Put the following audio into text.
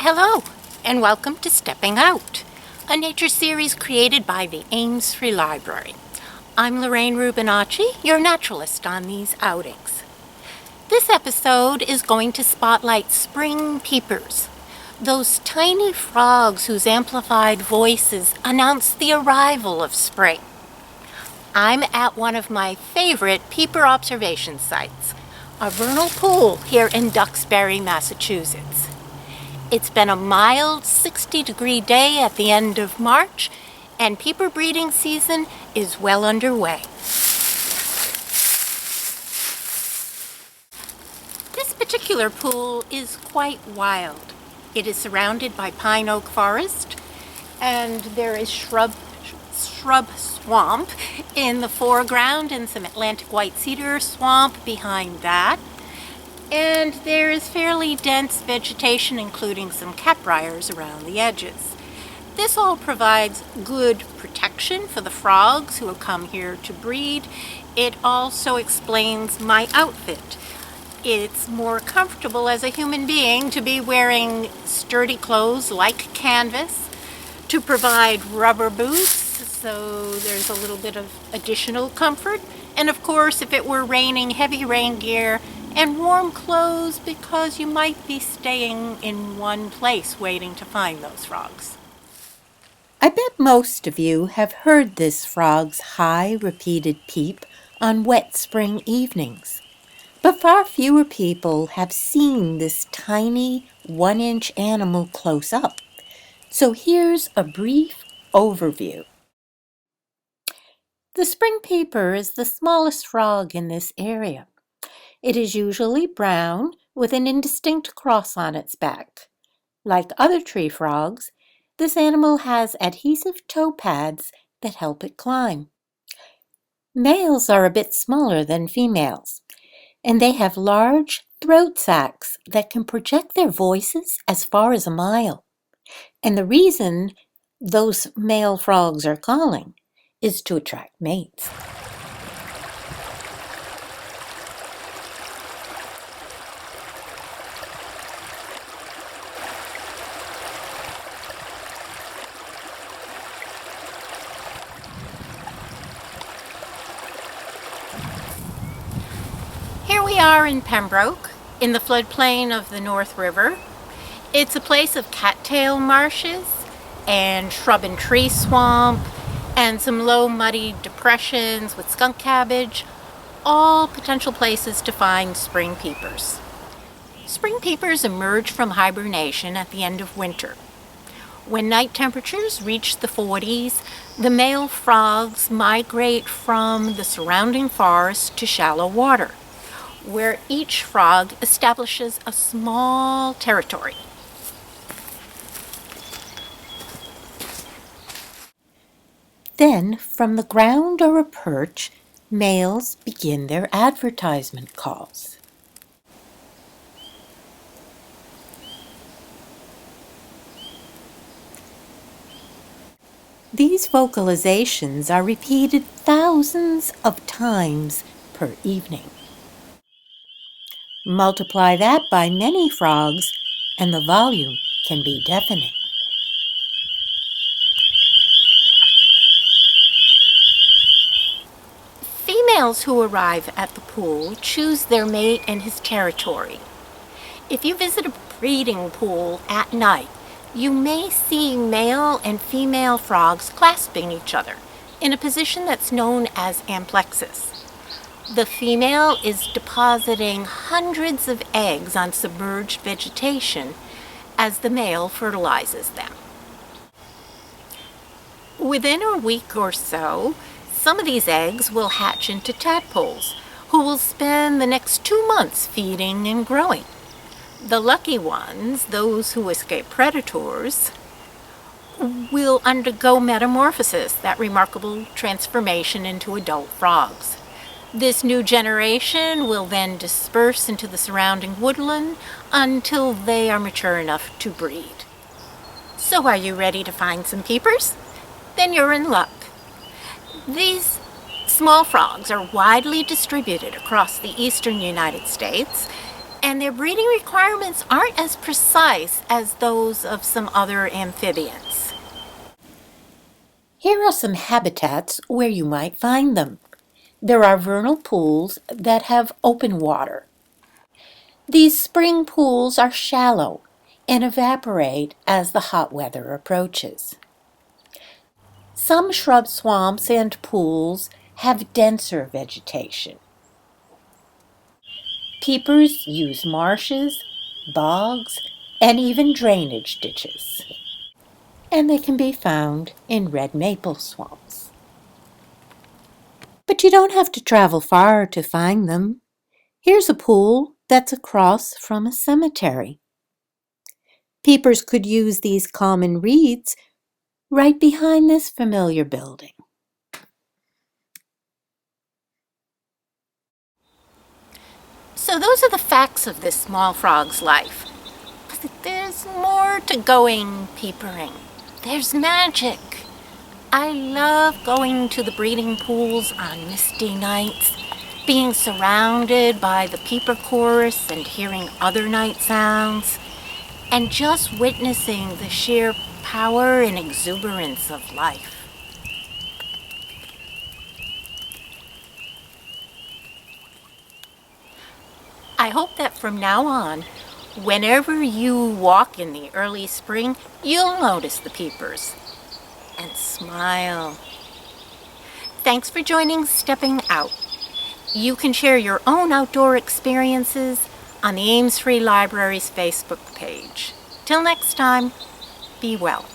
Hello, and welcome to Stepping Out, a nature series created by the Ames Free Library. I'm Lorraine Rubinacci, your naturalist on these outings. This episode is going to spotlight spring peepers, those tiny frogs whose amplified voices announce the arrival of spring. I'm at one of my favorite peeper observation sites, a vernal pool here in Duxbury, Massachusetts. It's been a mild 60-degree day at the end of March, and peeper breeding season is well underway. This particular pool is quite wild. It is surrounded by pine oak forest, and there is shrub swamp in the foreground and some Atlantic white cedar swamp behind that. And there is fairly dense vegetation, including some capriors around the edges. This all provides good protection for the frogs who have come here to breed. It also explains my outfit. It's more comfortable as a human being to be wearing sturdy clothes like canvas, to provide rubber boots, so there's a little bit of additional comfort. And of course, if it were raining, heavy rain gear and warm clothes, because you might be staying in one place waiting to find those frogs. I bet most of you have heard this frog's high repeated peep on wet spring evenings. But far fewer people have seen this tiny 1-inch animal close up. So here's a brief overview. The spring peeper is the smallest frog in this area. It is usually brown with an indistinct cross on its back. Like other tree frogs, this animal has adhesive toe pads that help it climb. Males are a bit smaller than females, and they have large throat sacs that can project their voices as far as a mile. And the reason those male frogs are calling is to attract mates. Here we are in Pembroke, in the floodplain of the North River. It's a place of cattail marshes and shrub and tree swamp and some low muddy depressions with skunk cabbage, all potential places to find spring peepers. Spring peepers emerge from hibernation at the end of winter. When night temperatures reach the 40s, the male frogs migrate from the surrounding forest to shallow water, where each frog establishes a small territory. Then, from the ground or a perch, males begin their advertisement calls. These vocalizations are repeated thousands of times per evening. Multiply that by many frogs, and the volume can be deafening. Females who arrive at the pool choose their mate and his territory. If you visit a breeding pool at night, you may see male and female frogs clasping each other in a position that's known as amplexus. The female is depositing hundreds of eggs on submerged vegetation as the male fertilizes them. Within a week or so, some of these eggs will hatch into tadpoles, who will spend the next 2 months feeding and growing. The lucky ones, those who escape predators, will undergo metamorphosis, that remarkable transformation into adult frogs. This new generation will then disperse into the surrounding woodland until they are mature enough to breed. So are you ready to find some peepers? Then you're in luck. These small frogs are widely distributed across the eastern United States, and their breeding requirements aren't as precise as those of some other amphibians. Here are some habitats where you might find them. There are vernal pools that have open water. These spring pools are shallow and evaporate as the hot weather approaches. Some shrub swamps and pools have denser vegetation. Peepers use marshes, bogs, and even drainage ditches. And they can be found in red maple swamps. But you don't have to travel far to find them. Here's a pool that's across from a cemetery. Peepers could use these common reeds right behind this familiar building. So those are the facts of this small frog's life. But there's more to going peepering. There's magic. I love going to the breeding pools on misty nights, being surrounded by the peeper chorus and hearing other night sounds, and just witnessing the sheer power and exuberance of life. I hope that from now on, whenever you walk in the early spring, you'll notice the peepers and smile. Thanks for joining Stepping Out. You can share your own outdoor experiences on the Ames Free Library's Facebook page. Till next time, be well.